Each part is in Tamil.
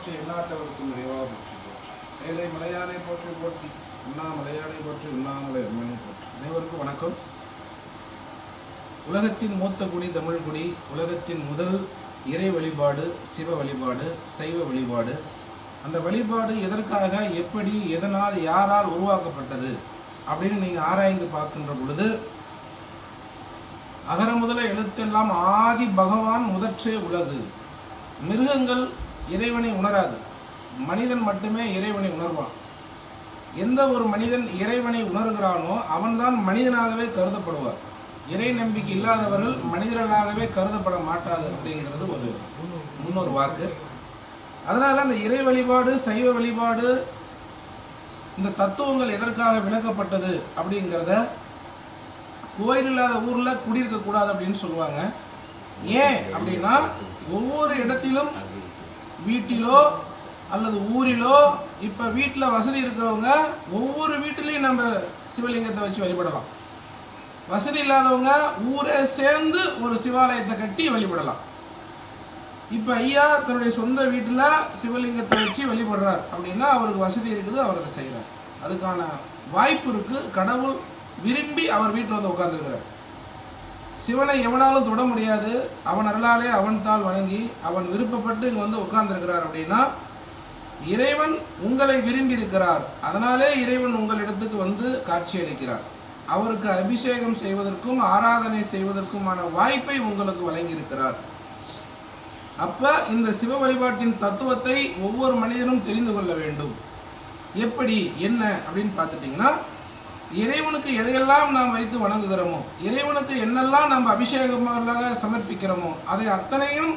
போற்றி எந்நாட்டவருக்கும் இறைவா போற்றி போற்றி ஏழை மலையானை போற்றி போற்றி உண்ணாமலையானை போற்றி உண்ணாமலை அம்மனை போற்றி. அனைவருக்கும் வணக்கம். உலகத்தின் மூத்த குடி தமிழ் குடி, உலகத்தின் முதல் இறை வழிபாடு சிவ வழிபாடு, சைவ வழிபாடு. அந்த வழிபாடு எதற்காக, எப்படி, எதனால், யாரால் உருவாக்கப்பட்டது அப்படின்னு நீங்கள் ஆராய்ந்து பார்க்கின்ற பொழுது, அகர முதல எழுத்தெல்லாம் ஆதி பகவான் முதற்றே உலகு. மிருகங்கள் இறைவனை உணராது, மனிதன் மட்டுமே இறைவனை உணர்வான். எந்த ஒரு மனிதன் இறைவனை உணர்கிறானோ அவன்தான் மனிதனாகவே கருதப்படுவார். இறை நம்பிக்கை இல்லாதவர்கள் மனிதர்களாகவே கருதப்பட மாட்டாது அப்படிங்கிறது ஒரு முன்னொரு வாக்கு. அதனால் அந்த இறை வழிபாடு சைவ வழிபாடு இந்த தத்துவங்கள் எதற்காக விளக்கப்பட்டது அப்படிங்கிறத, கோயில் இல்லாத ஊரில் குடியிருக்கக்கூடாது அப்படின்னு சொல்லுவாங்க. ஏன் அப்படின்னா, ஒவ்வொரு இடத்திலும் வீட்டிலோ அல்லது ஊரிலோ, இப்போ வீட்டில் வசதி இருக்கிறவங்க ஒவ்வொரு வீட்டிலையும் நம்ம சிவலிங்கத்தை வச்சு வழிபடலாம். வசதி இல்லாதவங்க ஊரே சேர்ந்து ஒரு சிவாலயத்தை கட்டி வழிபடலாம். இப்போ ஐயா தன்னுடைய சொந்த வீட்டில் சிவலிங்கத்தை வச்சு வழிபடுறார் அப்படின்னா அவருக்கு வசதி இருக்குது, அவர் அதை செய்கிறார். அதுக்கான வாய்ப்பு இருக்குது. கடவுள் விரும்பி அவர் வீட்டில் வந்து உட்காந்துருக்கிறார். சிவனை எவனாலும் தொட முடியாது. அவன் அருளாலே அவன் தாள் வணங்கி அவன் விருப்பப்பட்டு இங்கே வந்து உட்கார்ந்துருக்கிறார் அப்படின்னா இறைவன் உங்களை விரும்பி இருக்கிறார். அதனாலே இறைவன் உங்களிடத்துக்கு வந்து காட்சி அளிக்கிறார். அவருக்கு அபிஷேகம் செய்வதற்கும் ஆராதனை செய்வதற்குமான வாய்ப்பை உங்களுக்கு வழங்கியிருக்கிறார். அப்ப இந்த சிவ வழிபாட்டின் தத்துவத்தை ஒவ்வொரு மனிதனும் தெரிந்து கொள்ள வேண்டும். எப்படி என்ன அப்படின்னு பார்த்துட்டிங்கன்னா, இறைவனுக்கு எதையெல்லாம் நாம் வைத்து வணங்குகிறோமோ, இறைவனுக்கு என்னெல்லாம் நம்ம அபிஷேகமாக சமர்ப்பிக்கிறோமோ அதை அத்தனையும்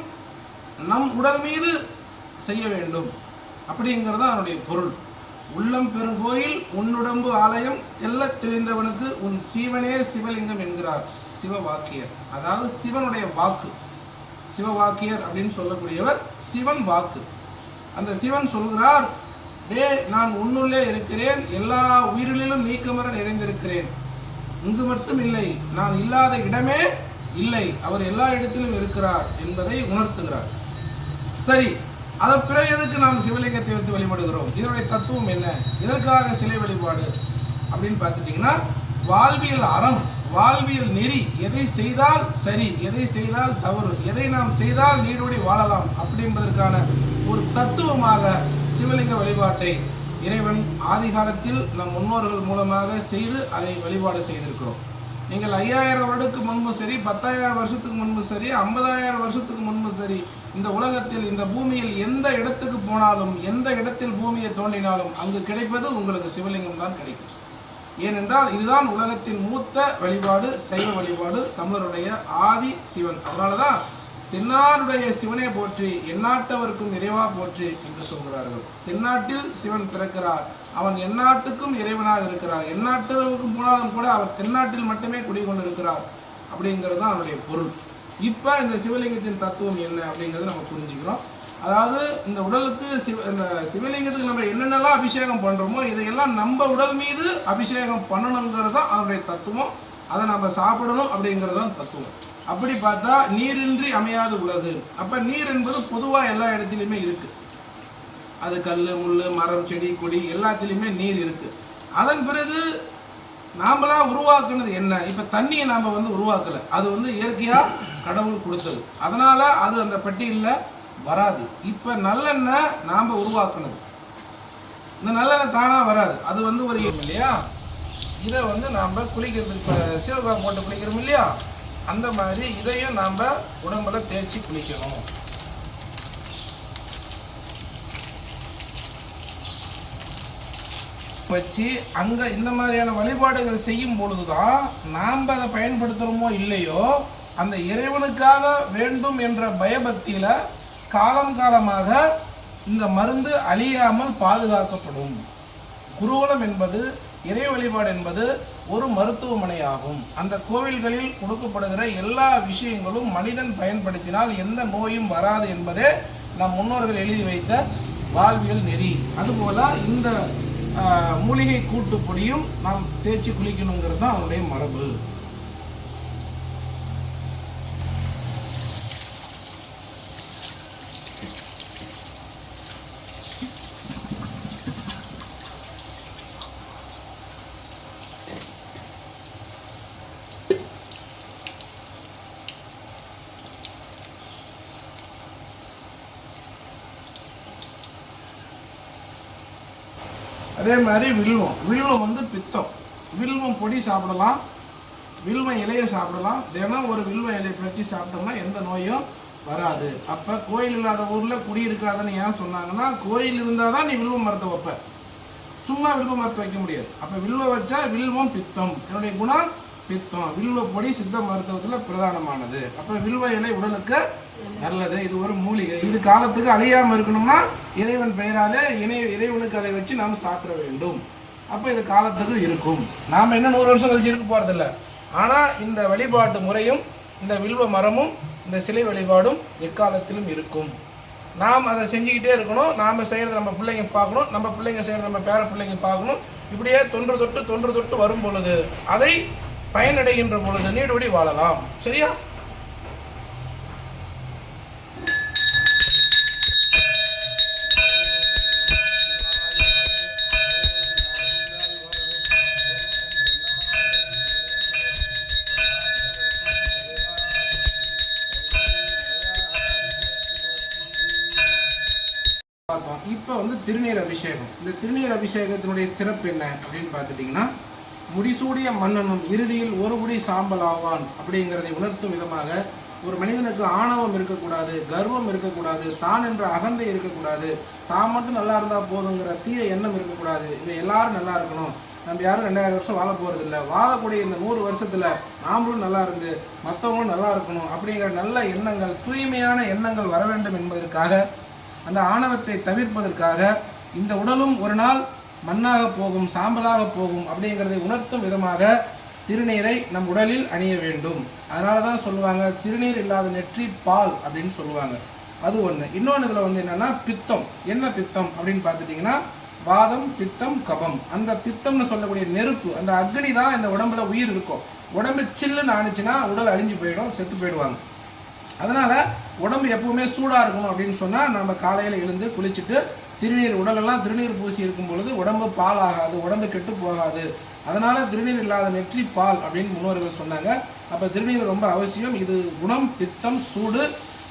நம் உடல் மீது செய்ய வேண்டும் அப்படிங்கிறது அதனுடைய பொருள். உள்ளம் பெருங்கோயில் உன்னுடம்பு ஆலயம் தெல்ல தெளிந்தவனுக்கு உன் சீவனே சிவலிங்கம் என்கிறார் சிவவாக்கியர். அதாவது சிவனுடைய வாக்கு. சிவவாக்கியர் அப்படின்னு சொல்லக்கூடியவர் சிவன் வாக்கு. அந்த சிவன் சொல்கிறார், நான் உன்னுள்ளே இருக்கிறேன், எல்லா உயிரிலும் நீக்கமர நிறைந்திருக்கிறேன். இங்கு மட்டும் இல்லை, நான் இல்லாத இடமே இல்லை, அவர் எல்லா இடத்திலும் இருக்கிறார் என்பதை உணர்த்துகிறார். சரி, அதன் பிறகு எதுக்கு நாம் சிவலிங்கத்தை வைத்து வழிபடுகிறோம்? இதனுடைய தத்துவம் என்ன? இதற்காக சிலை வழிபாடு அப்படின்னு பார்த்துட்டிங்கன்னா, வாழ்வியல் அறம், வாழ்வியல் நெறி, எதை செய்தால் சரி, எதை செய்தால் தவறு, எதை நாம் செய்தால் நீடோடி வாழலாம் அப்படின்பதற்கான ஒரு தத்துவமாக சிவலிங்க வழிபாட்டை இறைவன் ஆதி காலத்தில் நம் முன்னோர்கள் மூலமாக செய்து அதை வழிபாடு செய்திருக்கிறோம். நீங்கள் 5000 வருடத்துக்கு முன்பு சரி, 10,000 வருஷத்துக்கு முன்பு சரி, 50,000 வருஷத்துக்கு முன்பு சரி, இந்த உலகத்தில் இந்த பூமியில் எந்த இடத்துக்கு போனாலும், எந்த இடத்தில் பூமியை தோண்டினாலும் அங்கு கிடைப்பது உங்களுக்கு சிவலிங்கம் தான் கிடைக்கும். ஏனென்றால் இதுதான் உலகத்தின் மூத்த வழிபாடு, சைவ வழிபாடு, தமிழருடைய ஆதி சிவன். அதனாலதான் தென்னாடுடைய சிவனை போற்றி எந்நாட்டவருக்கும் இறைவா போற்றி என்று சொல்கிறார்கள். தென்னாட்டில் சிவன் பிறக்கிறார், அவன் எந்நாட்டுக்கும் இறைவனாக இருக்கிறார். எந்நாட்டிற்கும் போனாலும் கூட அவர் தென்னாட்டில் மட்டுமே குடிகொண்டிருக்கிறார் அப்படிங்கிறது தான் அவனுடைய பொருள். இப்போ இந்த சிவலிங்கத்தின் தத்துவம் என்ன அப்படிங்கிறது நம்ம புரிஞ்சுக்கிறோம். அதாவது இந்த உடலுக்கு இந்த சிவலிங்கத்துக்கு நம்ம என்னென்னலாம் அபிஷேகம் பண்ணுறோமோ இதையெல்லாம் நம்ம உடல் மீது அபிஷேகம் பண்ணணுங்கிறது தான் அதனுடைய தத்துவம். அதை நம்ம சாப்பிடணும் அப்படிங்கிறது தான் தத்துவம். அப்படி பார்த்தா நீரின்றி அமையாத உலகு. அப்போ நீர் என்பது பொதுவாக எல்லா இடத்துலையுமே இருக்கு. அது கல், முள், மரம், செடி, கொடி எல்லாத்துலேயுமே நீர் இருக்கு. அதன் பிறகு நாமளா உருவாக்குனது என்ன? இப்போ தண்ணியை நாம் உருவாக்கலை, அது இயற்கையாக கடவுள் கொடுத்தது. அதனால அது அந்த பட்டியலில் வராது. இப்போ நல்லெண்ணெய் நாம் உருவாக்குனது. இந்த நல்லெண்ணெய் தானாக வராது, அது ஒரு இல்லையா. இதை நாம் குளிக்கிறதுக்கு இப்போ சிவகாய் போட்டு குளிக்கிறோம் இல்லையா, அந்த மாதிரி இதையும் நாம் உடம்புல தேய்ச்சி குளிக்கணும். வச்சு அங்கே இந்த மாதிரியான வழிபாடுகள் செய்யும் பொழுதுதான் நாம் அதை பயன்படுத்துகிறோமோ இல்லையோ, அந்த இறைவனுக்காக வேண்டும் என்ற பயபக்தியில் காலம் காலமாக இந்த மருந்து அழியாமல் பாதுகாக்கப்படும். குருகுலம் என்பது, இறை வழிபாடு என்பது ஒரு மருத்துவமனையாகும். அந்த கோவில்களில் கொடுக்கப்படுகிற எல்லா விஷயங்களும் மனிதன் பயன்படுத்தினால் எந்த நோயும் வராது என்பதே நம் முன்னோர்கள் எழுதி வைத்த வாழ்வியல் நெறி. அதுபோல இந்த மூலிகை கூட்டு பொடியும் நாம் தேய்ச்சி குளிக்கணுங்கிறது தான் அவனுடைய மரபு. அதே மாதிரி வில்வம். வில்வம் வந்து பித்தம். வில்வம் பொடி சாப்பிடலாம், வில்வம் இலையை சாப்பிடலாம். தினம் ஒரு வில்வம் இலையை பறித்து சாப்பிட்டோம்னா எந்த நோயும் வராது. அப்போ கோயில் இல்லாத ஊரில் குடி இருக்காதுன்னு ஏன் சொன்னாங்கன்னா, கோயில் இருந்தால் தான் நீ வில்வ மரத்தை வைப்ப, சும்மா வில்வ மரத்தை வைக்க முடியாது. அப்போ வில்வம் வச்சா வில்வம் பித்தம், என்னுடைய குணம் பித்தம். வில்வ பொடி சித்த மருத்துவத்தில் பிரதானமானது. அப்போ வில்வ இலை உடலுக்கு நல்லது. இது ஒரு மூலிகை. இது காலத்துக்கு அழியாமல் இருக்கணும்னா இறைவன் பெயராலே இறைவனுக்கு அதை வச்சு நாம் சாப்பிட வேண்டும். அப்போ இது காலத்துக்கு இருக்கும். நாம் என்ன 100 வருஷம் கழிச்சு இருக்க போகிறதில்ல. ஆனால் இந்த வழிபாட்டு முறையும் இந்த வில்வ மரமும் இந்த சிலை வழிபாடும் எக்காலத்திலும் இருக்கும். நாம் அதை செஞ்சுக்கிட்டே இருக்கணும். நாம் செய்கிறத நம்ம பிள்ளைங்க பார்க்கணும், நம்ம பிள்ளைங்க செய்கிறத நம்ம பேர பிள்ளைங்க பார்க்கணும். இப்படியே தொன்று தொட்டு வரும் பொழுது, அதை பயனடைகின்ற பொழுது நீடுபடி வாழலாம். சரியா? இப்போ வந்து திருநீர் அபிஷேகம். இந்த திருநீர் அபிஷேகத்தினுடைய சிறப்பு என்ன அப்படின்னு பார்த்துட்டிங்கன்னா, முடிசூடிய மன்னனும் இறுதியில் ஒரு குடி சாம்பல் ஆவான் அப்படிங்கிறதை உணர்த்தும் விதமாக ஒரு மனிதனுக்கு ஆணவம் இருக்கக்கூடாது, கர்வம் இருக்கக்கூடாது, தான் என்ற அகந்தை இருக்கக்கூடாது, தான் மட்டும் நல்லா இருந்தால் போதுங்கிற தீய எண்ணம் இருக்கக்கூடாது. இங்கே எல்லாரும் நல்லா இருக்கணும், நம்ம யாரும் 2000 வருஷம் வாழ போகிறதில்ல, வாழக்கூடிய இந்த 100 வருஷத்தில் நாமளும் நல்லா இருந்து மற்றவங்களும் நல்லா இருக்கணும் அப்படிங்கிற நல்ல எண்ணங்கள், தூய்மையான எண்ணங்கள் வர வேண்டும் என்பதற்காக, அந்த ஆணவத்தை தவிர்ப்பதற்காக இந்த உடலும் ஒரு நாள் மண்ணாக போகும், சாம்பலாக போகும் அப்படிங்கிறதை உணர்த்தும் விதமாக திருநீரை நம் உடலில் அணிய வேண்டும். அதனால தான் சொல்லுவாங்க, திருநீர் இல்லாத நெற்றி பால் அப்படின்னு சொல்லுவாங்க. அது ஒன்று. இன்னொன்று இதில் வந்து என்னென்னா பித்தம். என்ன பித்தம் அப்படின்னு பார்த்துட்டிங்கன்னா, வாதம், பித்தம், கபம். அந்த பித்தம்னு சொல்லக்கூடிய நெருப்பு, அந்த அக்னி தான் இந்த உடம்புல உயிர் இருக்கும். உடம்பு சில்லுன்னு ஆணிச்சுன்னா உடல் அழிஞ்சு போயிடும், செத்து போயிடுவாங்க. அதனால் உடம்பு எப்பவுமே சூடாக இருக்கணும் அப்படின்னு சொன்னால் நம்ம காலையில் எழுந்து குளிச்சுட்டு திருநீர், உடலெல்லாம் திருநீர் பூசி இருக்கும் பொழுது உடம்பு பால் ஆகாது, உடம்பு கெட்டு போகாது. அதனால் திருநீர் இல்லாத நெற்றி பால் அப்படின்னு முன்னோர்கள் சொன்னாங்க. அப்போ திருநீர் ரொம்ப அவசியம். இது குணம், பித்தம், சூடு.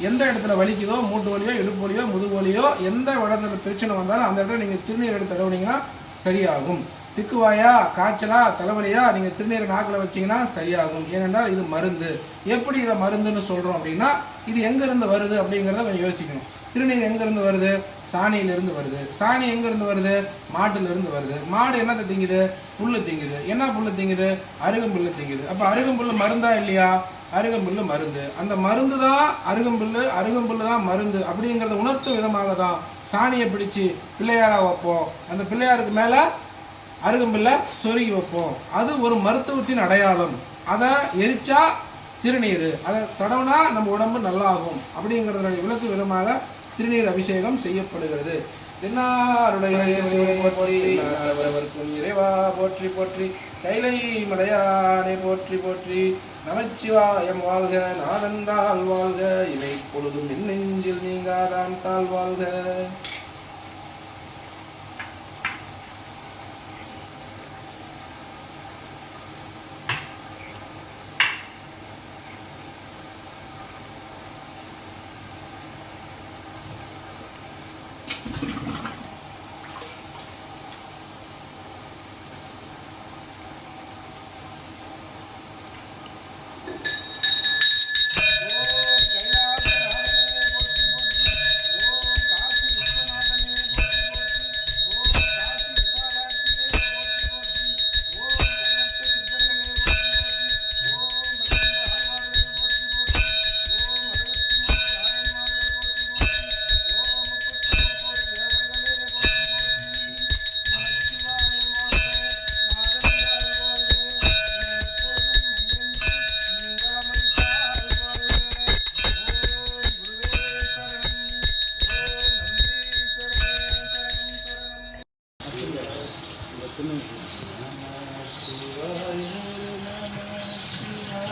எந்த இடத்துல வலிக்குதோ, மூட்டு வலியோ, இடுப்பு வலியோ, முதுகு வலியோ, எந்த இடத்துல பிரச்சனை வந்தாலும் அந்த இடத்துல நீங்கள் திருநீர் எடுத்து தடவுனீங்கன்னா சரியாகும். திக்குவாயா, காய்ச்சலா, தலைவலியா, நீங்கள் திருநீரை நாக்கில் வச்சிங்கன்னா சரியாகும். ஏனென்றால் இது மருந்து. எப்படி இதை மருந்துன்னு சொல்கிறோம் அப்படின்னா, இது எங்கேருந்து வருது அப்படிங்கிறத கொஞ்சம் யோசிக்கணும். திருநீர் எங்கேருந்து வருது? சாணியிலிருந்து வருது. சாணி எங்கேருந்து வருது? மாட்டிலிருந்து வருது. மாடு என்னத்தை திங்குது? புல்லு திங்குது. என்ன புல்லு திங்குது? அருகம்புல்லு திங்குது. அப்போ அருகம்புல்லு மருந்தா இல்லையா? அருகம்புல்லு மருந்து. அந்த மருந்து தான் அருகம்புல்லு, அருகம்புல்லு தான் மருந்து அப்படிங்கிறத உணர்த்தும் விதமாக தான் சாணியை பிடிச்சி பிள்ளையாராக வைப்போம். அந்த பிள்ளையாருக்கு மேலே அருகம்புல்லை சொருகி வைப்போம். அது ஒரு மருத்துவத்தின் அடையாளம். அதை எரிச்சா திருநீர், அதை தடவுனா நம்ம உடம்பு நல்லாகும் அப்படிங்கிறத விளக்கு விதமாக திருநீர் அபிஷேகம் செய்யப்படுகிறது. என்னாருடைய இறைவா போற்றி போற்றி, கைலை மலையானே போற்றி போற்றி, நமச்சிவாயம் வாழ்க, நாதந்தால் வாழ்க, இவை பொழுதும் நெஞ்சில் நீங்காதான் தாழ் வாழ்க.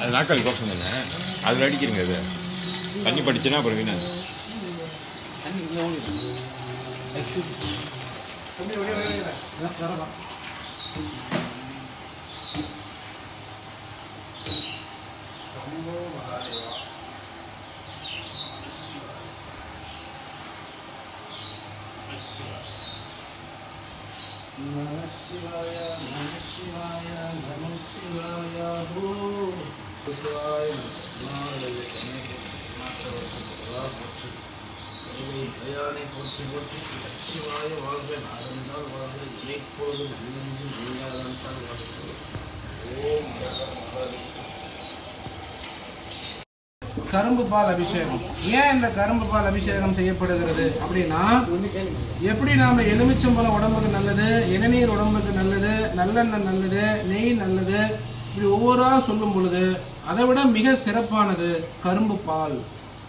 அது நாக்காளி கோஷம் தானே, அதில் அடிக்கிறீங்க. அது தண்ணி படிச்சுன்னா அப்புறம் வீணா நம சிவாய நம சிவாய நம சிவாய ஓம் சிவாய தயானை போற்றி போற்றி சிவாய வாழ்க நாடந்தால் வாழ்க இணைப்பொழுதும் அன்னெஞ்சில் நீங்காதான் வாழ்க ஓம் கரும்பு பால் அபிஷேகம். ஏன் இந்த கரும்பு பால் அபிஷேகம் செய்யப்படுகிறது அப்படின்னா, எப்படி நாம் எலுமிச்சம்பழம் உடம்புக்கு நல்லது, இளநீர் உடம்புக்கு நல்லது, நல்லெண்ணெய் நல்லது, நெய் நல்லது, இப்படி ஒவ்வொருவராக சொல்லும் பொழுது அதை விட மிக சிறப்பானது கரும்பு பால்.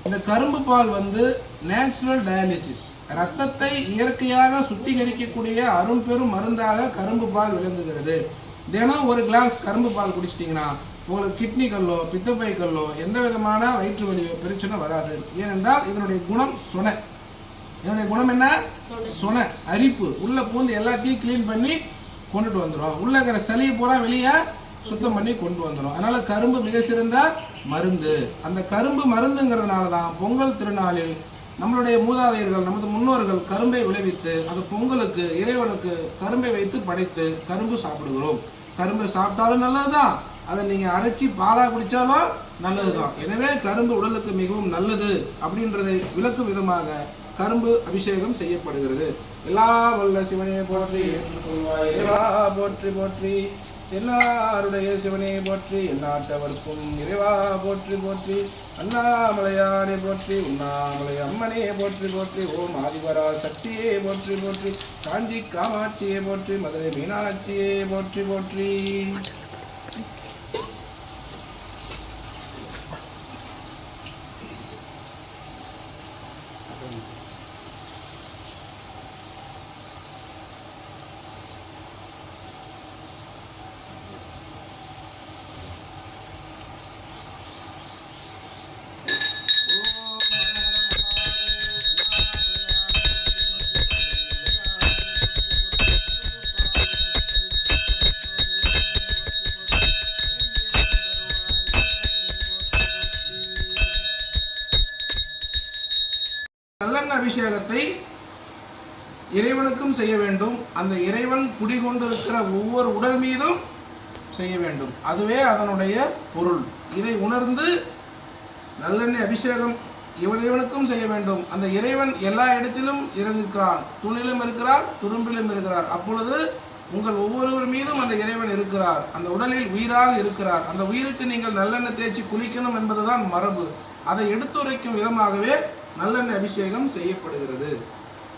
இந்த கரும்பு பால் வந்து நேச்சுரல் டயாலிசிஸ், இரத்தத்தை இயற்கையாக சுத்திகரிக்கக்கூடிய அரும்பெரும் மருந்தாக கரும்பு பால் விளங்குகிறது. தினம் ஒரு கிளாஸ் கரும்பு பால் குடிச்சிட்டிங்கன்னா உங்களுக்கு கிட்னி கல்லோ பித்தப்பை கல்லோ எந்த விதமான வயிற்று வலியோ பிரச்சனை வராது. ஏனென்றால் இதனுடைய குணம் சொன. இதனுடைய குணம் என்ன? சொன, அரிப்பு. உள்ளே பூந்து எல்லாத்தையும் க்ளீன் பண்ணி கொண்டுட்டு வந்துடும். உள்ளே இருக்கிற சளியை பூரா வெளியே சுத்தம் பண்ணி கொண்டு வந்துடும். அதனால் கரும்பு மிக சிறந்த மருந்து. அந்த கரும்பு மருந்துங்கிறதுனால தான் பொங்கல் திருநாளில் நம்மளுடைய மூதாதையர்கள், நமது முன்னோர்கள் கரும்பை விளைவித்து அந்த பொங்கலுக்கு இறைவனுக்கு கரும்பை வைத்து படைத்து கரும்பு சாப்பிடுகிறோம். கரும்பை சாப்பிட்டாலும் நல்லதுதான், அதை நீங்கள் அரைச்சி பாலாக குடித்தாலும் நல்லது தான். எனவே கரும்பு உடலுக்கு மிகவும் நல்லது அப்படின்றதை விளக்கும் விதமாக கரும்பு அபிஷேகம் செய்யப்படுகிறது. எல்லா வல்ல சிவனே போற்றி, போற்றி போற்றி, எல்லாருடைய சிவனே போற்றி, எந்நாட்டவர்க்கும் இறைவா போற்றி போற்றி, அண்ணாமலையானே போற்றி, உண்ணாமலை அம்மனே போற்றி போற்றி, ஓம் ஆதிபரா சக்தியே போற்றி போற்றி, காஞ்சி காமாட்சியே போற்றி, மதுரை மீனாட்சியே போற்றி போற்றி. நல்லெண்ணெய் அபிஷேகத்தை இறைவனுக்கும் செய்ய வேண்டும். அந்த இறைவன் குடிகொண்டிருக்கிற ஒவ்வொரு உடல் மீதும் செய்ய வேண்டும். அதுவே அதனுடைய பொருள். இதை உணர்ந்து நல்லெண்ணெய் அபிஷேகம் இறைவனுக்கும் செய்ய வேண்டும். அந்த இறைவன் எல்லா இடத்திலும் இருக்கிறான். தூணிலும் இருக்கிறார், துரும்பிலும் இருக்கிறார். அப்பொழுது உங்கள் ஒவ்வொருவர் மீதும் அந்த இறைவன் இருக்கிறார். அந்த உடலில் உயிராக இருக்கிறார். அந்த உயிருக்கு நீங்கள் நல்லெண்ணெய் தேய்ச்சி குளிக்கணும் என்பதுதான் மரபு. அதை எடுத்துரைக்கும் விதமாகவே நல்லெண்ணெய் அபிஷேகம் செய்யப்படுகிறது.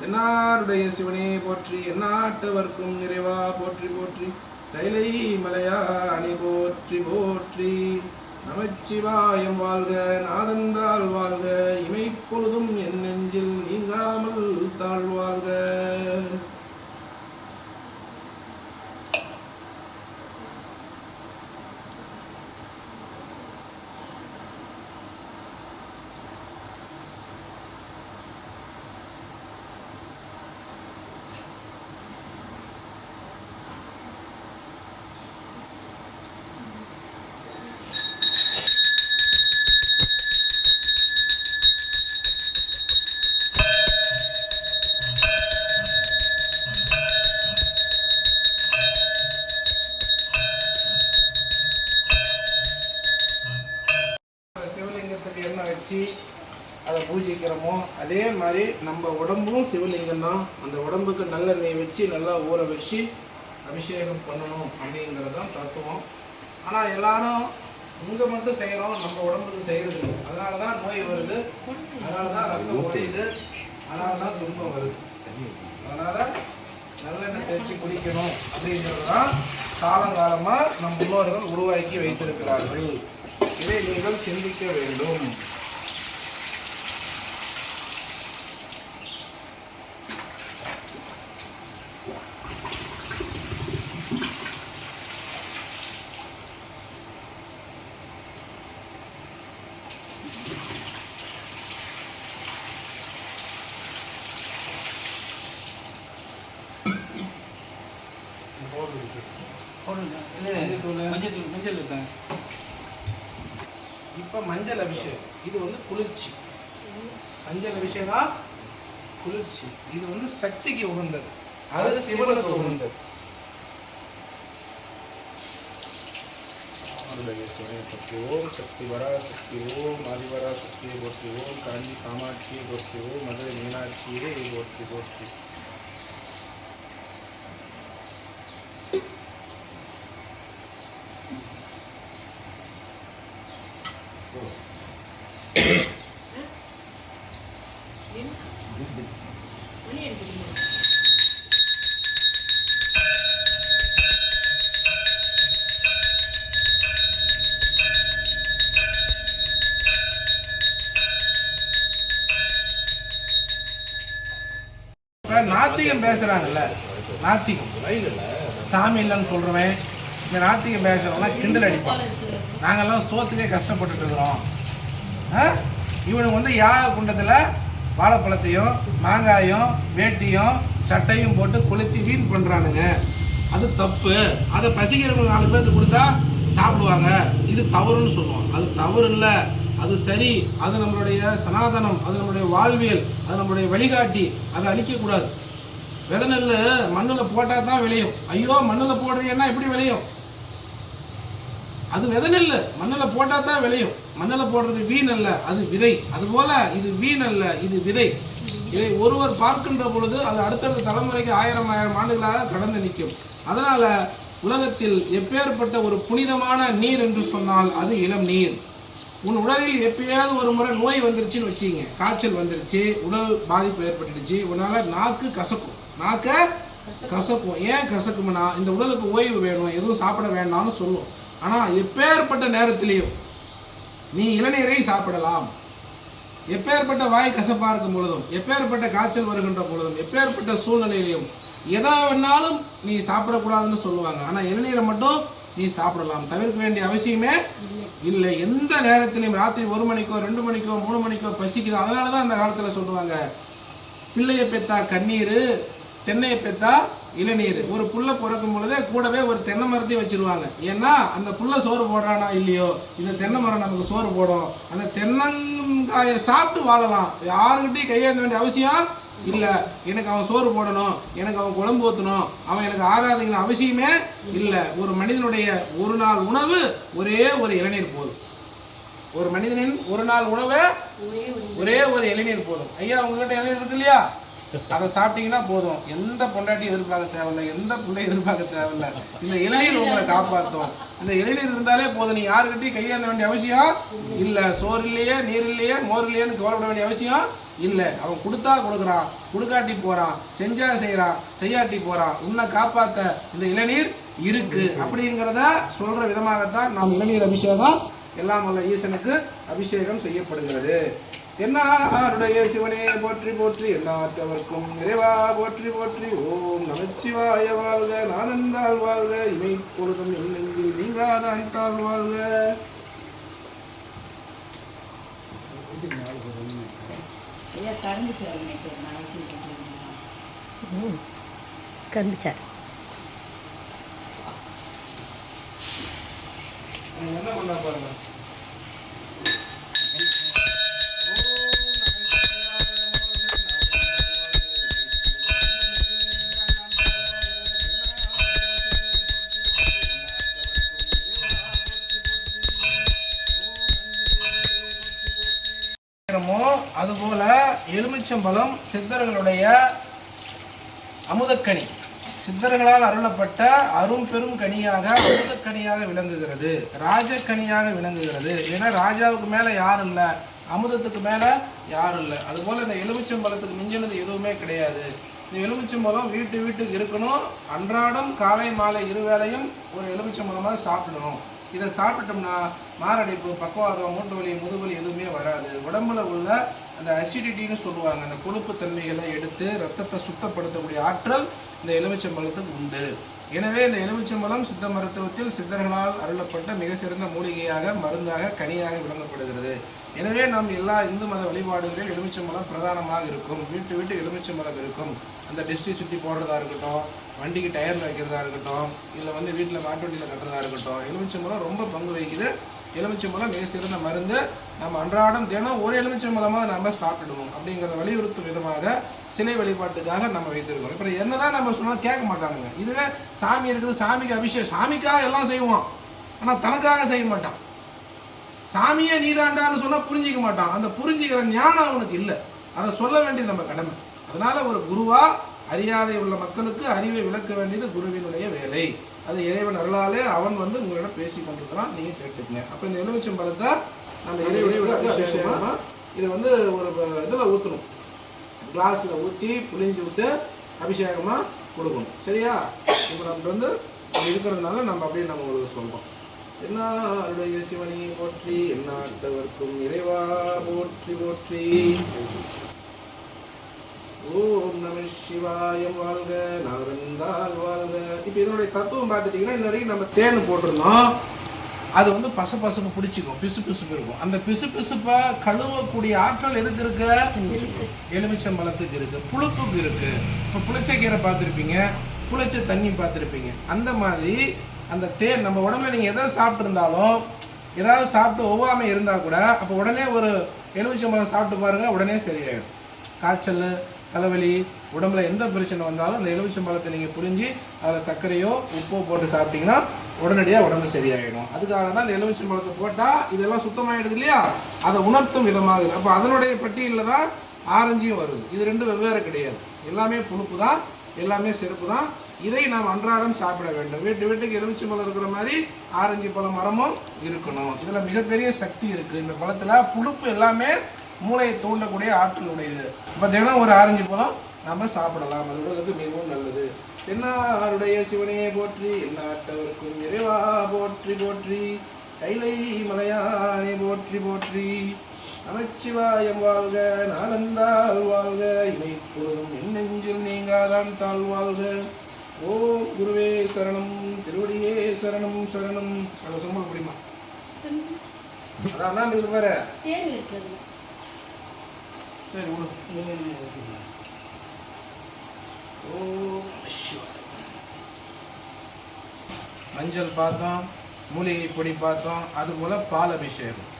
என்னாருடைய சிவனே போற்றி, எந்நாட்டவர்க்கும் இறைவா போற்றி போற்றி, கைலை மலையானே போற்றி போற்றி. நமச்சிவாயம் வாழ்க, நாதந்தாள் வாழ்க, இமைப்பொழுதும் என் நெஞ்சில் நீங்காமல் தாழ்வாழ்க. எண்ணெய் வச்சு அதை பூஜிக்கிறோமோ அதே மாதிரி நம்ம உடம்பும் சிவலிங்கம் தான். அந்த உடம்புக்கு நல்லெண்ணெய் வச்சு நல்லா ஊற வச்சு அபிஷேகம் பண்ணணும் அப்படிங்கிறது தான் தத்துவம். ஆனால் எல்லாரும் இங்கே மட்டும் செய்கிறோம், நம்ம உடம்புக்கு செய்கிறது இல்லை. அதனால தான் நோய் வருது, அதனால தான் ரத்தம் குறையுது, அதனால தான் துன்பம் வருது. அதனால் நல்லெண்ணெய் தேய்ச்சி குடிக்கணும் அப்படிங்கிறது தான் காலங்காலமாக நம் முன்னோர்கள் உருவாக்கி வைத்திருக்கிறார்கள். இதை நீங்கள் சிந்திக்க வேண்டும். இப்போ மஞ்சள் அபிஷேகம், இது வந்து குளிர்ச்சி. மஞ்சள் அபிஷேகம் குளிர்ச்சி, இது வந்து சக்திக்கு உகந்தது. அது சிவனுக்கு உண்டு. ஓம் சக்தி பராசக்தி, ஓம் ஆதிபராசக்தியை போற்றி, ஓம் காஞ்சி காமாட்சியை போற்றி, ஓம் மதுரை மீனாட்சியை போற்றி போற்றி. நாத்திகம் பேசுறாங்கல்ல, நாத்திகம் சாமி இல்லைன்னு சொல்றவன் இந்த நாத்திகம் பேசுறவங்களாம் கிண்டல் அடிப்பான். நாங்கெல்லாம் சோத்துக்கே கஷ்டப்பட்டுட்டு இருக்கிறோம். இவனுக்கு வந்து யாக குண்டத்தில் வாழைப்பழத்தையும் மாங்காயும் வேட்டியும் சட்டையும் போட்டு கொளுத்தி வீண் பண்ணுறானுங்க. அது தப்பு. அதை பசிக்கிறவங்க 4 பேருக்கு கொடுத்தா சாப்பிடுவாங்க. இது தவறுன்னு சொல்லுவோம். அது தவறு இல்லை, அது சரி. அது நம்மளுடைய சனாதனம், அது நம்மளுடைய வாழ்வியல், அது நம்மளுடைய வழிகாட்டி. அதை அழிக்கக்கூடாது. விதை நெல் மண்ணில் போட்டால் தான் விளையும். ஐயோ மண்ணில் போடுறீங்கன்னா எப்படி விளையும்? அது விதை நெல் மண்ணில் போட்டால் தான் விளையும். மண்ணில் போடுறது வீண் அல்ல, அது விதை. அதுபோல இது வீண் அல்ல, இது விதை. இதை ஒருவர் பார்க்கின்ற பொழுது அது அடுத்தடுத்த தலைமுறைக்கு 1000 ஆண்டுகளாக கடந்து நிற்கும். அதனால உலகத்தில் எப்பேற்பட்ட ஒரு புனிதமான நீர் என்று சொன்னால் அது இளம் நீர். உன் உடலில் எப்பயாவது ஒரு முறை நோய் வந்துருச்சுன்னு வச்சுங்க, காய்ச்சல் வந்துருச்சு, உடல் பாதிப்பு ஏற்பட்டுடுச்சு, உன்னால் நாக்கு கசக்கும். நாக்க கசக்கும். ஏன் கசக்கும்னா இந்த உடலுக்கு ஓய்வு வேணும், எதுவும் சாப்பிட வேண்டாம்னு சொல்லும். ஆனால் எப்பேற்பட்ட நேரத்திலையும் நீ இளநீரை சாப்பிடலாம். எப்பேற்பட்ட வாய் கசப்பாக இருக்கும் பொழுதும், எப்பேற்பட்ட காய்ச்சல் வருகின்ற பொழுதும், எப்பேற்பட்ட சூழ்நிலையிலையும் எதா வேணாலும் நீ சாப்பிடக்கூடாதுன்னு சொல்லுவாங்க. ஆனால் இளநீரை மட்டும் நீ சாப்பிடலாம். தவிர்க்க வேண்டிய அவசியமே இல்லை. எந்த நேரத்திலையும் ராத்திரி 1 மணிக்கோ 2 மணிக்கோ 3 மணிக்கோ பசிக்குது. அதனால தான் அந்த காலத்தில் சொல்லுவாங்க, பிள்ளையை பெத்தா கண்ணீர், தென்னையை பெத்தா இளநீர். ஒரு புள்ள பிறக்கும் பொழுதே கூடவே ஒரு தென்னை மரத்தையும் வச்சிருவாங்க. ஏன்னா அந்த புள்ள சோறு போடுறானா இல்லையோ, இந்த தென்னை மரம் நமக்கு சோறு போடும். அந்த தென்னங்காயை சாப்பிட்டு வாழலாம். யாருக்கிட்டையும் கையேந்த வேண்டிய அவசியம் இல்லை. எனக்கு அவன் சோறு போடணும், எனக்கு அவன் குழம்பு ஊற்றணும், அவன் எனக்கு ஆகாதுங்கிற அவசியமே இல்லை. ஒரு மனிதனுடைய ஒரு நாள் உணவு ஒரே ஒரு இளநீர் போதும். ஒரு மனிதனின் ஒரு நாள் உணவு ஒரே ஒரு இளநீர் போதும். ஐயா உங்ககிட்ட இளநீர் இருக்கு இல்லையா, அதை சாப்பிட்டீங்கன்னா போதும். எந்த பொண்டாட்டியும் எதிர்பார்க்க தேவையில்லை, எந்த பிள்ளையும் எதிர்பார்க்க தேவையில்லை. இந்த இளநீர் உங்களை காப்பாற்றும். இந்த இளநீர் இருந்தாலே போதும். நீ யாருக்கிட்டையும் கையாந்த வேண்டிய அவசியம் இல்லை. சோறு இல்லையே, நீர் இல்லையே, மோர் இல்லையேன்னு கவலைப்பட வேண்டிய அவசியம் இல்லை. அவன் கொடுத்தா கொடுக்குறான், கொடுக்காட்டி போறான், செஞ்சா செய்யறான், செய்யாட்டி போறான். உன்னை காப்பாற்ற இந்த இளநீர் இருக்கு அப்படிங்கிறத சொல்ற விதமாகத்தான் நாம் இளநீர் அபிஷேகம் எல்லாம் வல்ல ஈசனுக்கு அபிஷேகம் செய்யப்படுகிறது. என்னாருடைய சிவனே போற்றி போற்றி, எல்லாற்றவர்க்கும் நிறைவா போற்றி போற்றி. ஓம் நமச்சிவாய வாழ்க, நானந்தாள் வாழ்க, இமை பொழுதும் எண்ணெங்கில் நீங்காத அனைத்தாள் வாழ்க. கண்டுச்சார் என்ன பண்ண பாருங்க. அதுபோல எலுமிச்சம்பழம் சித்தர்களுடைய அமுதக்கனி, சித்தர்களால் அருளப்பட்ட அரும் பெரும் கனியாக அமுதக்கனியாக விளங்குகிறது, ராஜக்கனியாக விளங்குகிறது. ஏன்னா ராஜாவுக்கு மேலே யாரும் இல்லை, அமுதத்துக்கு மேலே யாரும் இல்லை. அதுபோல் இந்த எலுமிச்சம்பழத்துக்கு மிஞ்சினது எதுவுமே கிடையாது. இந்த எலுமிச்சம்பழம் வீட்டுக்கு இருக்கணும். அன்றாடம் காலை மாலை 2 வேளையும் ஒரு எலுமிச்சம்பழமாக சாப்பிடணும். இதை சாப்பிட்டோம்னா மாரடைப்பு, பக்கவாதம், மூட்டு வலி, முதுவலி எதுவுமே வராது. உடம்புல உள்ள அந்த அசிடிட்டின்னு சொல்லுவாங்க, அந்த கொழுப்பு தன்மைகளை எடுத்து ரத்தத்தை சுத்தப்படுத்தக்கூடிய ஆற்றல் இந்த எலுமிச்சம்பழத்துக்கு உண்டு. எனவே இந்த எலுமிச்சம்பழம் சித்த மருத்துவத்தில் சித்தர்களால் அருளப்பட்ட மிக சிறந்த மூலிகையாக, மருந்தாக, கனியாக விளங்கப்படுகிறது. எனவே நம் எல்லா இந்து மத வழிபாடுகளில் எலுமிச்சம்பழம் பிரதானமாக இருக்கும். வீட்டு எலுமிச்சம்பழம் இருக்கும். அந்த டிஸ்டி சுற்றி போடுறதா இருக்கட்டும், வண்டிக்கு டயரில் வைக்கிறதா இருக்கட்டும், இல்லை வீட்டில் மாட்டு வண்டியில் கட்டுறதா இருக்கட்டும், எலுமிச்சம்பழம் ரொம்ப பங்கு வகிக்குது. எலுமிச்சம்பழம் மிக சிறந்த மருந்து. நம்ம அன்றாடம் தினம் ஒரு எலுமிச்சம்பழமாக நம்ம சாப்பிடுவோம் அப்படிங்கிறத வலியுறுத்தும் விதமாக சிலை வழிபாட்டுக்காக நம்ம வைத்திருக்கோம். இப்போ என்னதான் நம்ம சொன்னாலும் கேட்க மாட்டானுங்க. இதுவே சாமி இருக்குது, சாமிக்கு அபிஷேகம், சாமிக்காக எல்லாம் செய்வோம், ஆனால் தனக்காக செய்ய மாட்டான். சாமியே நீதாண்டான்னு சொன்னால் புரிஞ்சிக்க மாட்டான். அந்த புரிஞ்சிக்கிற ஞானம் அவனுக்கு இல்லை. அதை சொல்ல வேண்டியது நம்ம கடமை. அதனால ஒரு குருவா அறியாதை உள்ள மக்களுக்கு அறிவை விளக்க வேண்டியது குருவினுடைய வேலை. அது இறைவன் அருளாலே அவன் வந்து உங்களிடம் பேசி கொண்டிருக்கிறான், நீங்கள் கேட்டுக்குங்க. அப்போ இந்த எலுமிச்சம் பழத்தை நம்ம இறைவனுடைய அபிஷேகமா இதை வந்து ஒரு இதில் ஊற்றணும், கிளாஸில் ஊற்றி புளிஞ்சு விட்டு அபிஷேகமாக கொடுக்கணும். சரியா? இப்போ நம்ம வந்து இருக்கிறதுனால நம்ம அப்படியே நம்ம உங்களுக்கு சொல்கிறோம். என்னாருடைய சிவனியை போற்றி, எந்நாட்டவர்க்கும் இறைவா போற்றி போற்றி. ஓம் நம சிவாயம் வாழ்க, நகர்ந்தால் வாழ்க. இப்போ இதனுடைய தத்துவம் பார்த்துட்டிங்கன்னா, இந்த வரைக்கும் நம்ம தேன் போட்டிருந்தோம். அது வந்து பசப்பு பிடிச்சிக்கும், பிசு பிசுப்பு இருக்கும். அந்த பிசு பிசுப்பை கழுவக்கூடிய ஆற்றல் எதுக்கு இருக்கு? எலுமிச்சம்பழத்துக்கு இருக்கு, புழுப்புக்கு இருக்கு. இப்போ புளிச்சக்கீரை பார்த்துருப்பீங்க, புளிச்ச தண்ணி பார்த்துருப்பீங்க. அந்த மாதிரி அந்த தேன் நம்ம உடம்புல நீங்கள் எதை சாப்பிட்டு இருந்தாலும், ஏதாவது சாப்பிட்டு ஒவ்வாமை இருந்தால் கூட அப்போ உடனே ஒரு எலுமிச்சம்பழம் சாப்பிட்டு பாருங்கள், உடனே சரியாயிடும். காய்ச்சல், தலைவலி, உடம்புல எந்த பிரச்சனை வந்தாலும் அந்த எலுமிச்சம்பழத்தை நீங்கள் புரிஞ்சு அதில் சர்க்கரையோ உப்போ போட்டு சாப்பிட்டீங்கன்னா உடனடியாக உடம்பு சரியாயிடும். அதுக்காக தான் இந்த எலுமிச்சம்பழத்தை போட்டால் இதெல்லாம் சுத்தமாகிடுது இல்லையா, அதை உணர்த்தும் விதமாக. அப்போ அதனுடைய பட்டியலில் தான் ஆரஞ்சியும் வருது. இது ரெண்டும் வெவ்வேறு கிடையாது, எல்லாமே புழுப்பு தான், எல்லாமே செருப்பு தான். இதை நாம் அன்றாடம் சாப்பிட வேண்டும். வீட்டுக்கு எலுமிச்சம்பழம் இருக்கிற மாதிரி ஆரஞ்சு பழம் மரமும் இருக்கணும். இதில் மிகப்பெரிய சக்தி இருக்குது. இந்த பழத்தில் புழுப்பு எல்லாமே மூளையை தூண்டக்கூடிய ஆற்றல் உடையது. இப்போ தினம் ஒரு ஆரஞ்சு பழம் நம்ம சாப்பிடலாம், அது உடலுக்கு மிகவும் நல்லது. என்னாருடைய சிவனையை போற்றி, எந்நாட்டவர்க்கும் இறைவா போற்றி போற்றி. கைலை மலையானே போற்றி போற்றி. நமச்சிவாயம் வாழ்க, நாளந்தால் வாழ்க, இமைப்பொழுதும் என் நெஞ்சில் நீங்காதான் தாழ் வாழ்க. ஓம் குருவே சரணம், திருவடியே சரணம் சரணம். அதை சொன்ன முடியுமா? அதான் இது பாரு. சரி விடு. ஓம் மஞ்சள் பார்த்தோம், மூலிகை பொடி பார்த்தோம், அதுபோல் பால் அபிஷேகம்.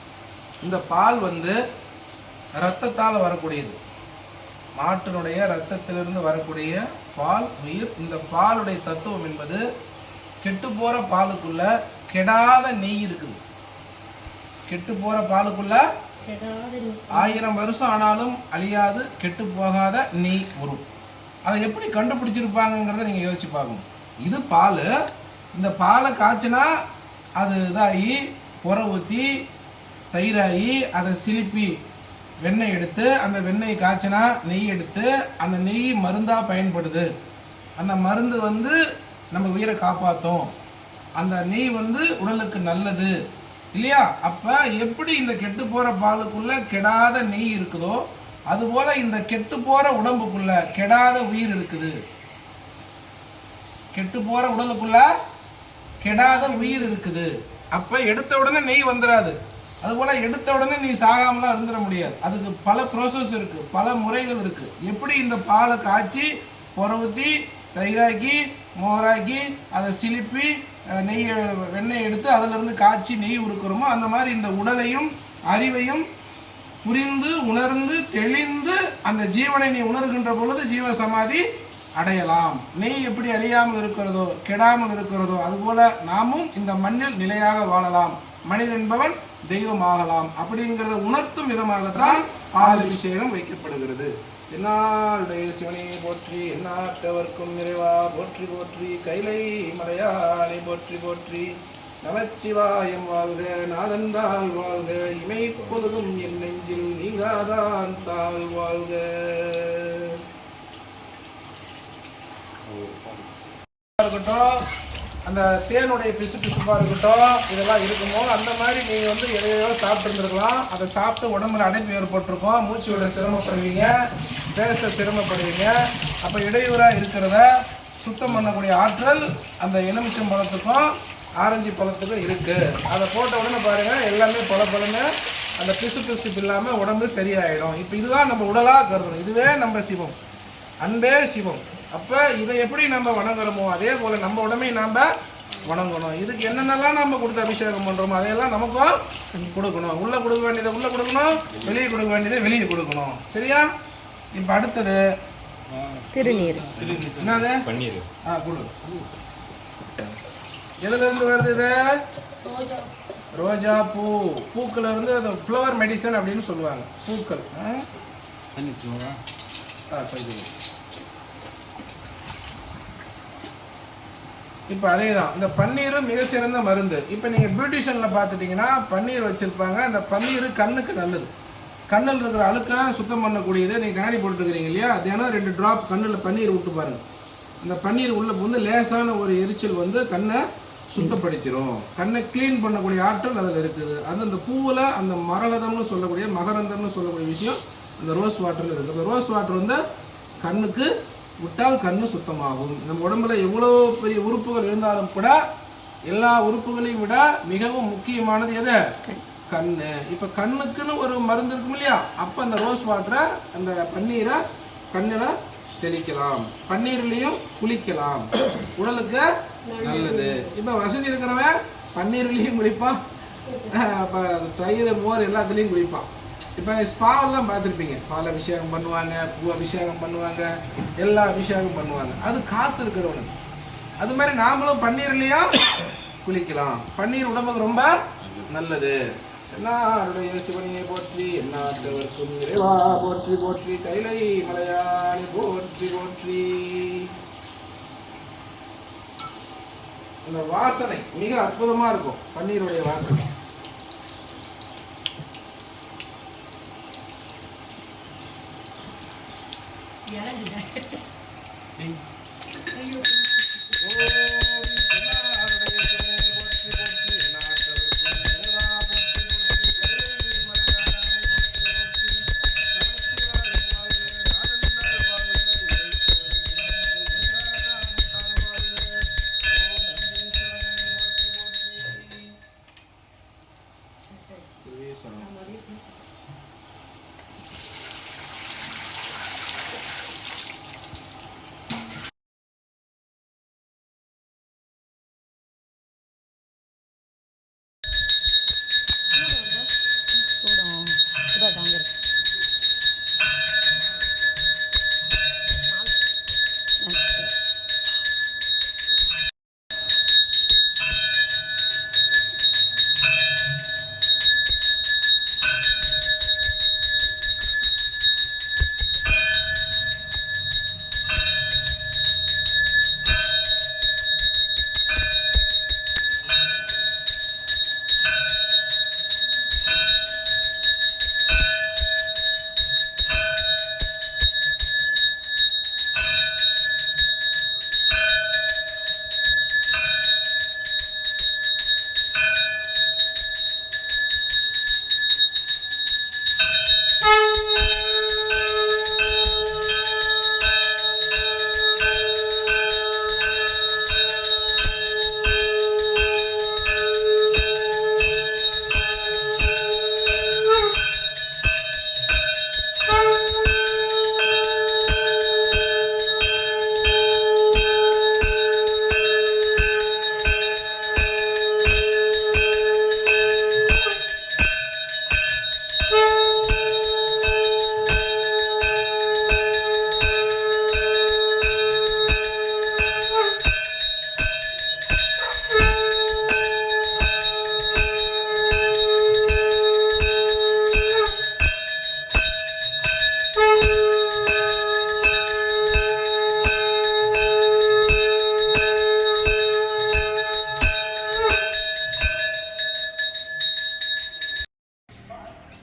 இந்த பால் வந்து இரத்தத்தால் வரக்கூடியது, மாட்டினுடைய இரத்தத்திலிருந்து வரக்கூடிய பால் உயிர். இந்த பாலுடைய தத்துவம் என்பது கெட்டு போகிற பாலுக்குள்ள கெடாத நெய் இருக்குது. கெட்டு போகிற பாலுக்குள்ள 1000 வருஷம் ஆனாலும் அழியாது, கெட்டு போகாத நெய் வரும். அதை எப்படி கண்டுபிடிச்சிருப்பாங்கிறத நீங்கள் யோசிச்சு பார்க்கணும். இது பால், இந்த பாலை காய்ச்சினா அது இதாகி புற ஊற்றி தயிராகி அதை சிலிப்பி வெண்ணெய் எடுத்து, அந்த வெண்ணெய் காய்ச்சினா நெய் எடுத்து, அந்த நெய் மருந்தாக பயன்படுது. அந்த மருந்து வந்து நம்ம உயிரை காப்பாற்றும், அந்த நெய் வந்து உடலுக்கு நல்லது இல்லையா? அப்போ எப்படி இந்த கெட்டு போகிற பாலுக்குள்ளே கெடாத நெய் இருக்குதோ, அதுபோல் இந்த கெட்டு போகிற உடம்புக்குள்ள கெடாத உயிர் இருக்குது. கெட்டு போகிற உடலுக்குள்ள கெடாத உயிர் இருக்குது. அப்போ எடுத்த உடனே நெய் வந்துடாது. அதுபோல் எடுத்த உடனே நீ சாகாமலாம் இருந்துட முடியாது. அதுக்கு பல ப்ரோசஸ் இருக்குது, பல முறைகள் இருக்குது. எப்படி இந்த பாலை காய்ச்சி புறவுத்தி தயிராக்கி மோராக்கி அதை சிலிப்பி நெய் வெண்ணெய் எடுத்து அதிலிருந்து காய்ச்சி நெய் உருக்குறோமோ, அந்த மாதிரி இந்த உடலையும் அறிவையும் புரிந்து உணர்ந்து தெளிந்து அந்த ஜீவனை நீ உணர்கின்ற பொழுது ஜீவ சமாதி அடையலாம். நெய் எப்படி அழியாமல் இருக்கிறதோ, கெடாமல் இருக்கிறதோ, அதுபோல நாமும் இந்த மண்ணில் நிலையாக வாழலாம். மனிதன் என்பவன் தெய்வமாகலாம். அப்படிங்கிறத உணர்த்தும் விதமாகத்தான் பால் அபிஷேகம் வைக்கப்படுகிறது. என்னாருடைய சிவனையை போற்றி, எந்நாட்டவர்க்கும் இறைவா போற்றி போற்றி. கைலை மலையானை போற்றி போற்றி. நமச்சிவாயம் வாழ்க, நாதந்தால் வாழ்க, இமைப்பொழுதும் என் நெஞ்சில் நீங்காதான் தாழ் வாழ்க. இருக்கட்டும், அந்த தேனுடைய பிசு பிசுப்பாக இருக்கட்டும், இதெல்லாம் இருக்குமோ அந்த மாதிரி நீங்கள் வந்து எதையோ சாப்பிட்டு இருந்துருக்கலாம். அதை சாப்பிட்டு உடம்புல அடைப்பு ஏற்பட்டிருக்கும், மூச்சு விட சிரமப்படுவீங்க, பேச சிரமப்படுவீங்க. அப்போ இடையூறாக இருக்கிறத சுத்தம் பண்ணக்கூடிய ஆற்றல் அந்த எலுமிச்சம் பழத்துக்கும் ஆரஞ்சு பழத்துக்கும் இருக்குது. அதை போட்ட உடனே பாருங்கள், எல்லாமே பழன்னு அந்த பிசு பிசுப்பு இல்லாமல் உடம்பு சரியாயிடும். இப்போ இதுதான் நம்ம உடலாக கருதணும். இதுவே நம்ம சிவம், அன்பே சிவம். அப்போ இதை எப்படி நம்ம வணங்குறோமோ அதே போல் நம்ம உடம்பை நாம் வணங்கணும். இதுக்கு என்னென்னலாம் நம்ம கொடுத்து அபிஷேகம் பண்ணுறோமோ அதையெல்லாம் நமக்கும் கொடுக்கணும். உள்ளே கொடுக்க வேண்டியதை உள்ளே கொடுக்கணும், வெளியே கொடுக்க வேண்டியதை வெளியே கொடுக்கணும். சரியா? இப்போ அடுத்தது திருநீர். என்னது? பன்னீர். கொடு. எதுல இருந்து வருது இது? ரோஜா பூ. பூக்கள் இருந்து அது ஃப்ளவர் மெடிசன் அப்படின்னு சொல்லுவாங்க. பூக்கள். இப்போ அதே தான், இந்த பன்னீரும் மிக சிறந்த மருந்து. இப்போ நீங்கள் பியூட்டிஷியனில் பார்த்துட்டிங்கன்னா பன்னீர் வச்சுருப்பாங்க. அந்த பன்னீர் கண்ணுக்கு நல்லது. கண்ணில் இருக்கிற அழுக்காக சுத்தம் பண்ணக்கூடியது. நீங்கள் கண்ணாடி போட்டுருக்கிறீங்க இல்லையா, தினம் 2 ட்ராப் கண்ணில் பன்னீர் விட்டு பாருங்கள். அந்த பன்னீர் உள்ள வந்து லேசான ஒரு எரிச்சல் வந்து கண்ணை சுத்தப்படுத்திடும். கண்ணை க்ளீன் பண்ணக்கூடிய ஆற்றல் அதில் இருக்குது. அது அந்த பூவில் அந்த மரகதம்னு சொல்லக்கூடிய மகரந்தம்னு சொல்லக்கூடிய விஷயம் அந்த ரோஸ் வாட்டரில் இருக்குது. அந்த ரோஸ் வாட்டர் வந்து கண்ணுக்கு விட்டால் கண்ணு சுத்தமாகும். நம்ம உடம்புல எவ்வளோ பெரிய உறுப்புகள் இருந்தாலும் கூட எல்லா உறுப்புகளையும் விட மிகவும் முக்கியமானது எது? கண்ணு. இப்போ கண்ணுக்குன்னு ஒரு மருந்து இருக்கும் இல்லையா, அப்போ அந்த ரோஸ் வாட்டரை அந்த பன்னீரை கண்ணில் தெளிக்கலாம். பன்னீர்லேயும் குளிக்கலாம், உடலுக்கு நல்லது. இப்போ வசதி இருக்கிறவன் பன்னீர்லேயும் குளிப்பான், இப்போ தயிர் மோர் எல்லாத்துலேயும் குளிப்பான். இப்போ ஸ்பாவெல்லாம் பார்த்துருப்பீங்க, பால் அபிஷேகம் பண்ணுவாங்க, பூ அபிஷேகம் பண்ணுவாங்க, எல்லா அபிஷேகம் பண்ணுவாங்க. அது காசு இருக்கிறவனுக்கு. அது மாதிரி நாமளும் பன்னீர்லேயும் குளிக்கலாம். பன்னீர் உடம்புக்கு ரொம்ப நல்லது. எல்லாருடைய சிவனையை போற்றி, எந்நாட்டவர்க்கும் இறைவா போற்றி போற்றி, கைலை மலையாளி போற்றி போற்றி. இந்த வாசனை மிக அற்புதமா இருக்கும், பன்னீருடைய வாசனை.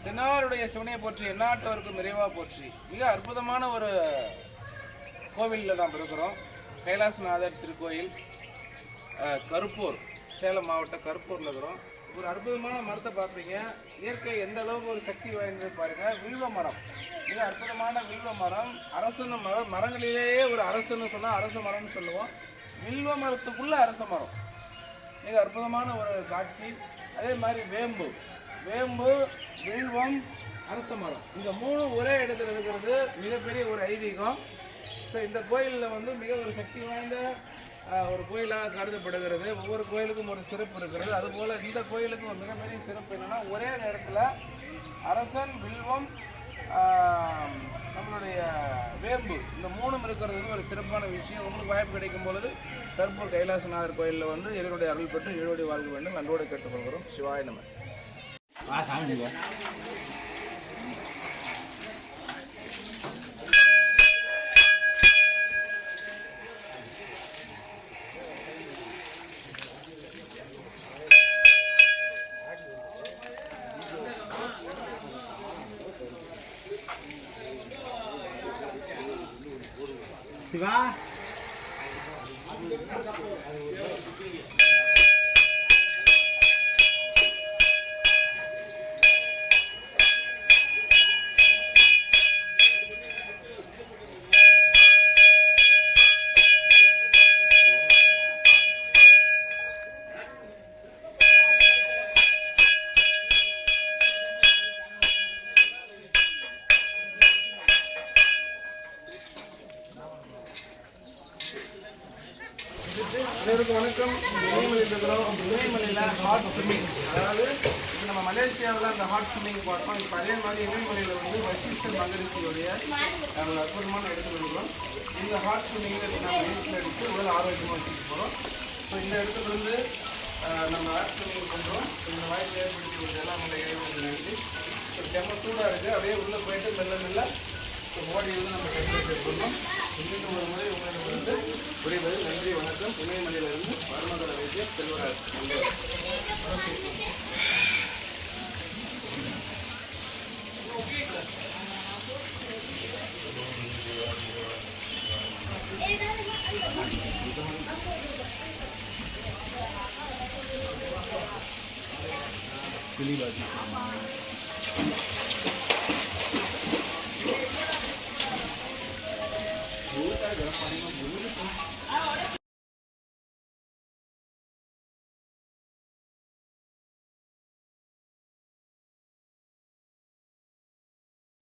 தென்னாருடைய சிவனை போற்றி, எந்நாட்டவருக்கும் நிறைவா போற்றி. மிக அற்புதமான ஒரு கோவிலில் நாம் இருக்கிறோம். கைலாசநாதர் திருக்கோயில், கருப்பூர், சேலம் மாவட்டம் கருப்பூரில் இருக்கிறோம். ஒரு அற்புதமான மரத்தை பார்ப்பீங்க. இயற்கை எந்த அளவுக்கு ஒரு சக்தி வாய்ந்தது பாருங்க. வில்வ மரம், மிக அற்புதமான வில்வ மரம். அரசன மரம், மரங்களிலேயே ஒரு அரசன்னு சொன்னால் அரச மரம்னு சொல்லுவோம். வில்வ மரத்துக்குள்ள அரச மரம், மிக அற்புதமான ஒரு காட்சி. அதே மாதிரி வேம்பு, வில்வம், அரச மரம், இந்த 3 ஒரே இடத்துல இருக்கிறது மிகப்பெரிய ஒரு ஐதீகம். ஸோ இந்த கோயிலில் வந்து மிக ஒரு சக்தி வாய்ந்த ஒரு கோயிலாக கருதப்படுகிறது. ஒவ்வொரு கோயிலுக்கும் ஒரு சிறப்பு இருக்கிறது. அதுபோல் இந்த கோயிலுக்கு ஒரு மிகப்பெரிய சிறப்பு என்னென்னா, ஒரே நேரத்தில் அரசன், வில்வம், நம்மளுடைய வேம்பு, இந்த மூணும் இருக்கிறது வந்து ஒரு சிறப்பான விஷயம். உங்களுக்கு வாய்ப்பு கிடைக்கும் பொழுது கருப்பூர் கைலாசநாதர் கோயிலில் வந்து இறைவனுடைய அருள் பெற்று இறைவனுடைய வாழ்க வேண்டும் நன்றோடு கேட்டுக்கொள்கிறோம். சிவாய நம. சிவா அனைவருக்கும் வணக்கம். இமயமலையில் இருக்கிறோம். இமயமலையில் ஹாட் ஸ்விம்மிங், அதாவது நம்ம மலேசியாவில் அந்த ஹாட் ஸ்விம்மிங் பார்த்தோம். இப்போ அதே மாதிரி இமயமலையில் வந்து வசிஷ்டர் மகரிஷியுடைய ஒரு அற்புதமான இடத்துல இருக்கிறோம். இந்த ஹாட் ஸ்விம்மிங்கில் நம்ம நீச்சல் அடித்து உடல் ஆரோக்கியமாக வச்சுட்டு போகிறோம். ஸோ இந்த இடத்துல இருந்து நம்ம ஹாட் ஸ்விம்மிங் பண்ணுறோம். இந்த வாய்ப்பு ஏற்படுத்தி கொடுத்ததெல்லாம் நம்மளுடைய இறைவனுக்கு நன்றி. செம்ம சூடாக இருக்குது. அப்படியே உள்ளே போயிட்டு மெல்ல மெல்ல பாடி வந்து நம்ம டெம்பரேச்சர் பண்ணோம். இன்னும் ஒரு முறை உங்களுக்கு வந்து புரிவது நன்றி, வணக்கம். இமயமலையிலிருந்து மருமகள வைத்தியர் செல்வராஜ். கிளிபாஜி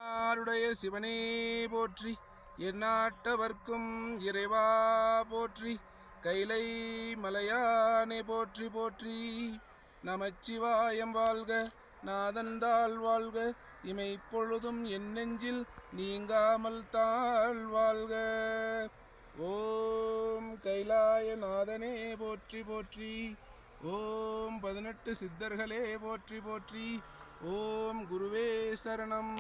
ஆருடைய சிவனே போற்றி, எந்நாட்டவர்க்கும் இறைவா போற்றி, கைலை மலையானே போற்றி போற்றி. நமச்சிவாயம் வாழ்க, நாதந்தாள் வாழ்க, இமை பொழுதும் என் நெஞ்சில் நீங்காமல் தாழ் வாழ்க. ஓம் கைலாயநாதனே போற்றி போற்றி. ஓம் 18 சித்தர்களே போற்றி போற்றி. ஓம் குருவே சரணம்.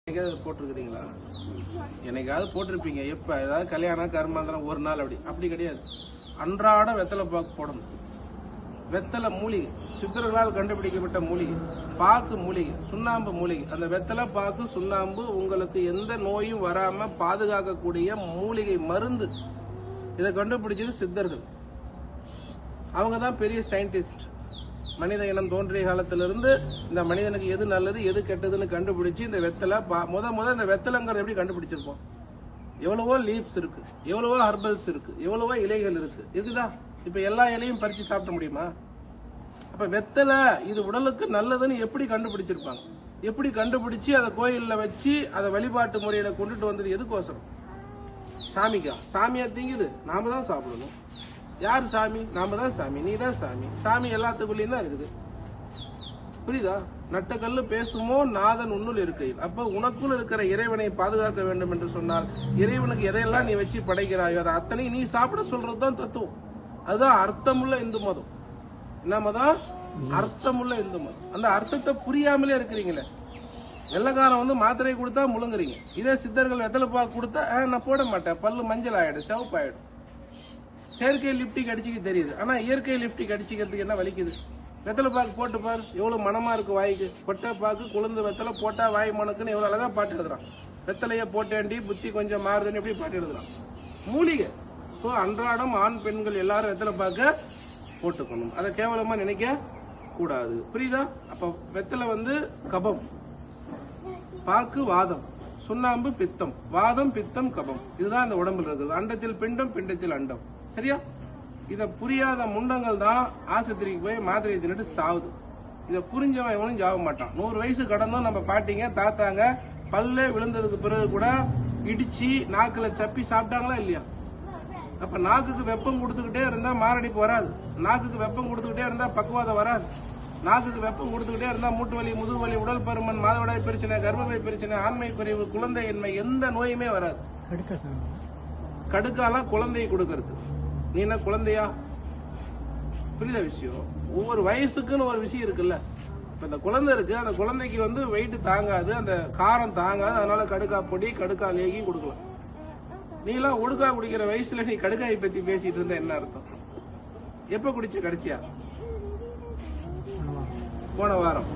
என்னைக்காவது போட்டிருக்கிறீங்களா? என்னைக்காவது போட்டிருப்பீங்க. எப்போ ஏதாவது கல்யாணம் கர்மாந்திரம் ஒரு நாள் அப்படி கிடையாது. அன்றாட வெத்தலை பாக்கு போடணும். வெத்தலை மூலிகை, சித்தர்களால் கண்டுபிடிக்கப்பட்ட மூலிகை, பாக்கு மூலிகை, சுண்ணாம்பு மூலிகை. அந்த வெத்தலை பாக்கு சுண்ணாம்பு உங்களுக்கு எந்த நோயும் வராம பாதுகாக்கக்கூடிய மூலிகை மருந்து. இதை கண்டுபிடிச்சது சித்தர்கள். அவங்க தான் பெரிய சயின்டிஸ்ட். மனித இனம் தோன்றிய காலத்திலிருந்து இந்த மனிதனுக்கு எது நல்லது எது கெட்டதுன்னு கண்டுபிடிச்சு இந்த வெத்தலை முத இந்த வெத்தலைங்கிறது எப்படி கண்டுபிடிச்சிருப்போம்? எவ்வளவோ லீவ்ஸ் இருக்கு, எவ்வளவோ ஹர்பல்ஸ் இருக்கு, எவ்வளவோ இலைகள் இருக்குதா? இப்ப எல்லா இலையும் பறிச்சு சாப்பிட முடியுமா? அப்ப வெத்தலை இது உடலுக்கு நல்லதுன்னு எப்படி கண்டுபிடிச்சிருப்பாங்க? எப்படி கண்டுபிடிச்சு அதை கோயில்ல வச்சு அதை வழிபாட்டு முறையில கொண்டுட்டு வந்தது எதுக்கோசரம்? சாமிக்கா? சாமியா திங்குது, நாம தான் சாப்பிடணும். யார் சாமி? நாம தான் சாமி, நீ தான் சாமி. சாமி எல்லாத்துக்குள்ளேயும் தான் இருக்குது. புரியுதா? நட்டக்கல்லு பேசுமோ நாதன் உன்னுள் இருக்கையில். அப்ப உனக்குள் இருக்கிற இறைவனை பாதுகாக்க வேண்டும் என்று சொன்னால் இறைவனுக்கு எதையெல்லாம் நீ வச்சு படைக்கிறாயோ அதை அத்தனை நீ சாப்பிட சொல்றதுதான் தத்துவம். அதுதான் அர்த்தமுள்ள இந்து மதம். என்ன மதம்? அர்த்தமுள்ள இந்து மதம். அந்த அர்த்தத்தை புரியாமலே இருக்கிறீங்களே. வெள்ளக்காரன் வந்து மாத்திரை கொடுத்தா முழுங்குறீங்க. இதே சித்தர்கள் வெத்தலை பாக்கு கொடுத்தா நான் போட மாட்டேன், பல்லு மஞ்சள் ஆயிடும், சிவப்பாயிடும். செயற்கை லிப்டிக் அடிச்சுக்க தெரியுது. ஆனா இயற்கை லிப்டிக் அடிச்சுக்கிறதுக்கு என்ன வலிக்குது? வெத்தலை பாக்கு போட்டு பாரு, எவ்வளவு மனமா இருக்கு வாய்க்கு. கொட்டை பாக்கு குளுந்து வெத்தலை போட்டா வாய் மணக்குன்னு எவ்வளவு அழகா பாட்டு எழுதுறான். வெத்தலைய போட்டேண்டி புத்தி கொஞ்சம் மாறுதுன்னு எப்படி பாட்டு எழுதுறான். மூலிகை. ஸோ அன்றாடம் ஆண் பெண்கள் எல்லாரும் வெத்தலை பாக்க போட்டுக்கணும். அதை கேவலமா நினைக்க கூடாது. புரியுதா? அப்ப வெத்தலை வந்து கபம், பாக்கு வாதம், சுண்ணாம்பு பித்தம், வாதம் பித்தம் கபம். இதுதான் இந்த உடம்புல இருக்குது. அண்டத்தில் பிண்டம், பிண்டத்தில் அண்டம். சரியா? இத புரியாத முண்டங்கள் தான் ஆஸ்பத்திரிக்கு போய் மாத்திரை தின்னுட்டு சாவுது. இத புரிஞ்சவன் எவனும் சாக மாட்டான். 100 வயசு கடந்தும் நம்ம பாட்டிங்க தாத்தாங்க பல்லே விழுந்ததுக்கு பிறகு கூட இடிச்சு நாக்குல சப்பி சாப்பிட்டாங்களா இல்லையா? அப்ப நாக்குக்கு வெப்பம் கொடுத்துக்கிட்டே இருந்தா மாரடைப்பு வராது. நாக்குக்கு வெப்பம் கொடுத்துக்கிட்டே இருந்தா பக்குவாதம் வராது. நாக்குக்கு வெப்பம் கொடுத்துக்கிட்டே இருந்தா மூட்டு வலி, முதுகு வலி, உடல் பருமன், மாதவிடாய் பிரச்சனை, கர்ப்பப்பை பிரச்சனை, ஆண்மை குறைவு, குழந்தையின்மை, எந்த நோயுமே வராது. கடுக்காலாம் குழந்தையை கொடுக்கறது. நீ என்ன குழந்தையா? புரியுத விஷயம்? ஒவ்வொரு வயசுக்குன்னு ஒரு விஷயம் இருக்குல்ல. இப்ப இந்த குழந்தை இருக்கு, அந்த குழந்தைக்கு வந்து வெயிட் தாங்காது, அந்த காரம் தாங்காது, அதனால கடுக்கா பொடி, கடுக்கா லேகியும் கொடுக்கலாம். நீ எல்லாம் ஒடுக்கா குடிக்கிற வயசுல நீ கடுக்காயை பத்தி பேசிட்டு இருந்த என்ன அர்த்தம்? எப்ப குடிச்ச கடைசியா? போன வாரம்.